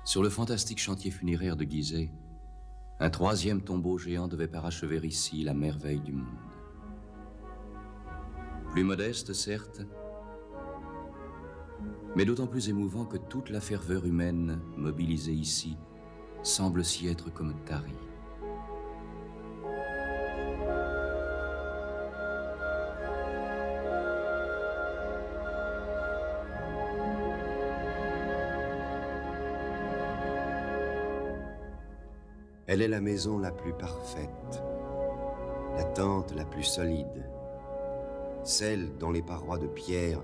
Sur le fantastique chantier funéraire de Gizeh, un troisième tombeau géant devait parachever ici la merveille du monde. Plus modeste, certes, mais d'autant plus émouvant que toute la ferveur humaine mobilisée ici semble s'y être comme tarie. Elle est la maison la plus parfaite, la tente la plus solide, celle dont les parois de pierre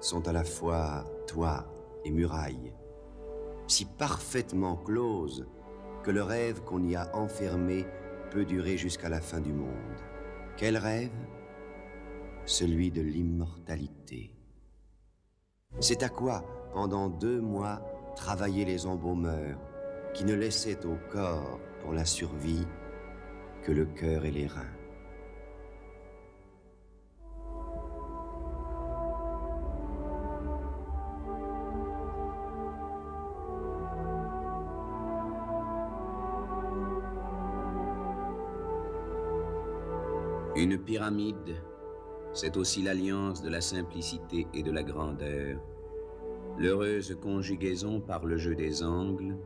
sont à la fois toit et muraille, si parfaitement close que le rêve qu'on y a enfermé peut durer jusqu'à la fin du monde. Quel rêve? Celui de l'immortalité. C'est à quoi, pendant 2 mois, travaillaient les embaumeurs, qui ne laissaient au corps, pour la survie, que le cœur et les reins. Une pyramide, c'est aussi l'alliance de la simplicité et de la grandeur, l'heureuse conjugaison par le jeu des angles,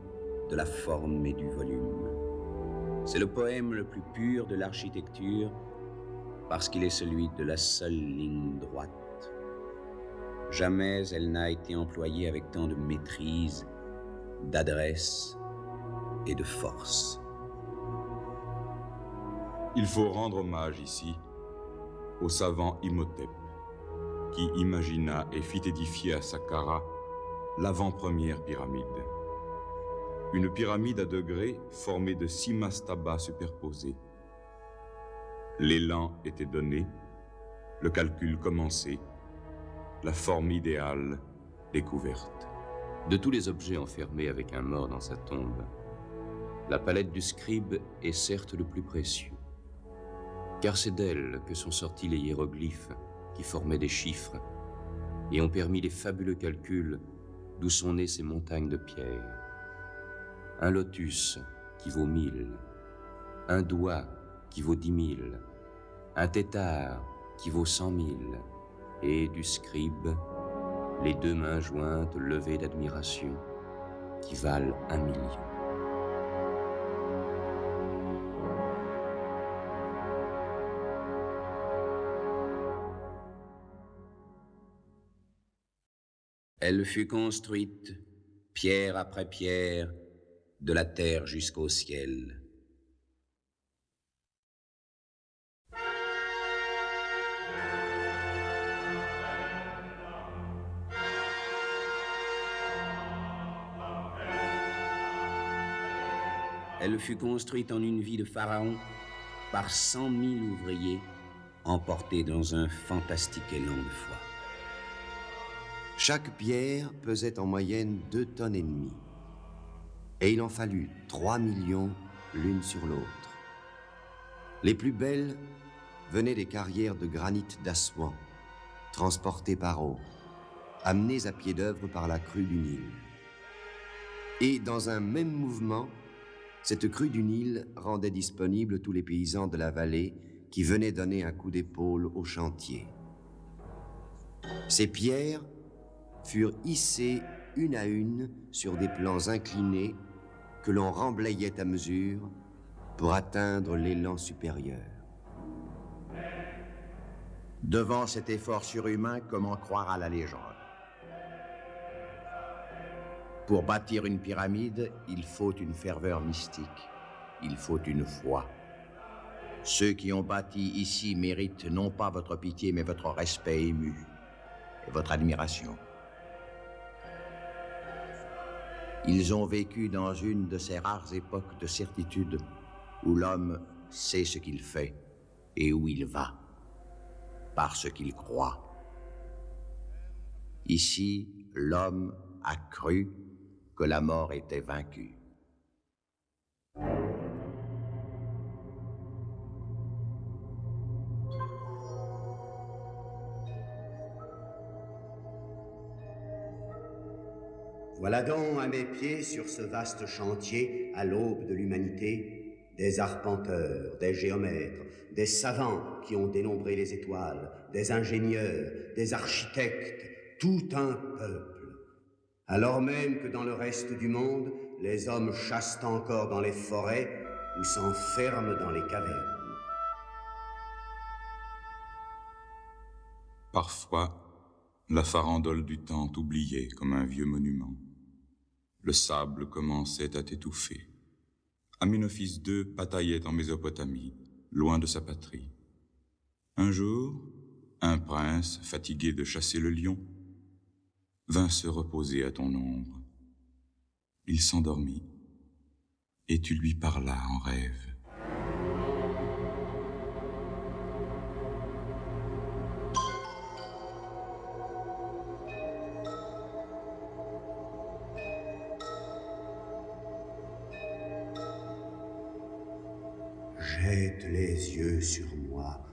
de la forme et du volume. C'est le poème le plus pur de l'architecture parce qu'il est celui de la seule ligne droite. Jamais elle n'a été employée avec tant de maîtrise, d'adresse et de force. Il faut rendre hommage ici au savant Imhotep, qui imagina et fit édifier à Saqqara l'avant-première pyramide. Une pyramide à degrés formée de 6 mastabas superposés. L'élan était donné, le calcul commencé, la forme idéale découverte. De tous les objets enfermés avec un mort dans sa tombe, la palette du scribe est certes le plus précieux, car c'est d'elle que sont sortis les hiéroglyphes qui formaient des chiffres et ont permis les fabuleux calculs d'où sont nées ces montagnes de pierre. Un lotus qui vaut 1000, un doigt qui vaut 10 000, un tétard qui vaut 100 000, et du scribe, les 2 mains jointes levées d'admiration qui valent 1 million. Elle fut construite, pierre après pierre, de la terre jusqu'au ciel. Elle fut construite en une vie de pharaon par 100 000 ouvriers emportés dans un fantastique élan de foi. Chaque pierre pesait en moyenne 2,5 tonnes. Et il en fallut 3 millions l'une sur l'autre. Les plus belles venaient des carrières de granit d'Assouan, transportées par eau, amenées à pied d'œuvre par la crue du Nil. Et dans un même mouvement, cette crue du Nil rendait disponibles tous les paysans de la vallée qui venaient donner un coup d'épaule au chantier. Ces pierres furent hissées une à une sur des plans inclinés que l'on remblayait à mesure pour atteindre l'élan supérieur. Devant cet effort surhumain, comment croire à la légende? Pour bâtir une pyramide, il faut une ferveur mystique, il faut une foi. Ceux qui ont bâti ici méritent non pas votre pitié, mais votre respect ému et votre admiration. Ils ont vécu dans une de ces rares époques de certitude où l'homme sait ce qu'il fait et où il va, parce qu'il croit. Ici, l'homme a cru que la mort était vaincue. Voilà donc à mes pieds, sur ce vaste chantier, à l'aube de l'humanité, des arpenteurs, des géomètres, des savants qui ont dénombré les étoiles, des ingénieurs, des architectes, tout un peuple. Alors même que dans le reste du monde, les hommes chassent encore dans les forêts ou s'enferment dans les cavernes. Parfois, la farandole du temps oubliait comme un vieux monument. Le sable commençait à t'étouffer. Amenophis II bataillait en Mésopotamie, loin de sa patrie. Un jour, un prince, fatigué de chasser le lion, vint se reposer à ton ombre. Il s'endormit, et tu lui parlas en rêve. Jette les yeux sur moi,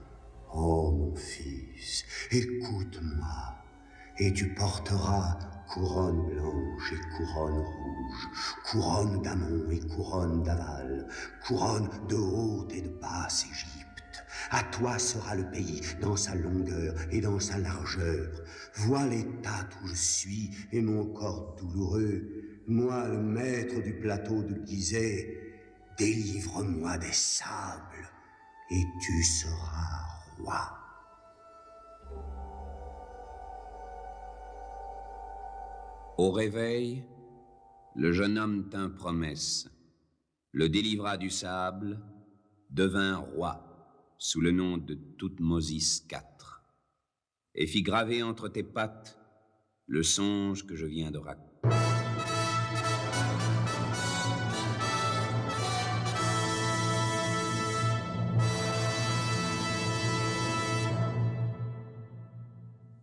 ô mon fils, écoute-moi, et tu porteras couronne blanche et couronne rouge, couronne d'amont et couronne d'aval, couronne de haute et de basse Égypte. À toi sera le pays dans sa longueur et dans sa largeur. Vois l'état où je suis et mon corps douloureux. Moi, le maître du plateau de Gizeh, délivre-moi des sables et tu seras roi. Au réveil, le jeune homme tint promesse, le délivra du sable, devint roi sous le nom de Thoutmôsis IV, et fit graver entre tes pattes le songe que je viens de raconter.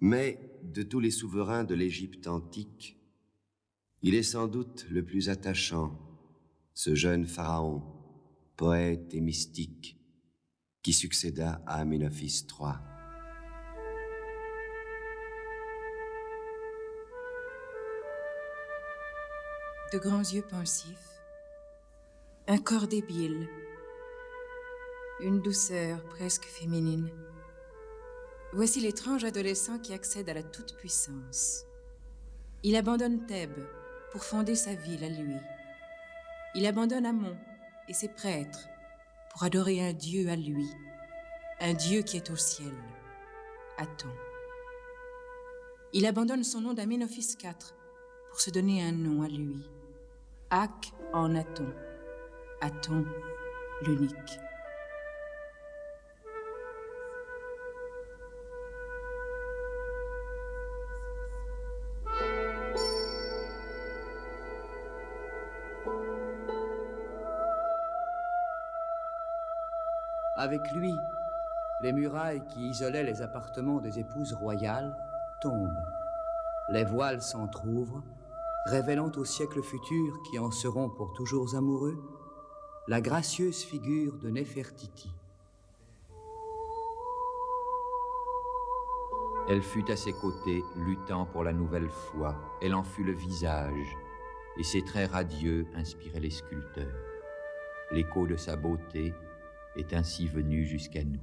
Mais de tous les souverains de l'Égypte antique, il est sans doute le plus attachant, ce jeune pharaon, poète et mystique, qui succéda à Amenophis III. De grands yeux pensifs, un corps débile, une douceur presque féminine. Voici l'étrange adolescent qui accède à la toute-puissance. Il abandonne Thèbes pour fonder sa ville à lui. Il abandonne Amon et ses prêtres pour adorer un dieu à lui, un dieu qui est au ciel, Aton. Il abandonne son nom d'Amenophis IV pour se donner un nom à lui, Ak en Aton, Aton l'unique. Avec lui, les murailles qui isolaient les appartements des épouses royales tombent. Les voiles s'entr'ouvrent, révélant au siècle futur, qui en seront pour toujours amoureux, la gracieuse figure de Néfertiti. Elle fut à ses côtés, luttant pour la nouvelle foi. Elle en fut le visage, et ses traits radieux inspiraient les sculpteurs. L'écho de sa beauté est ainsi venu jusqu'à nous.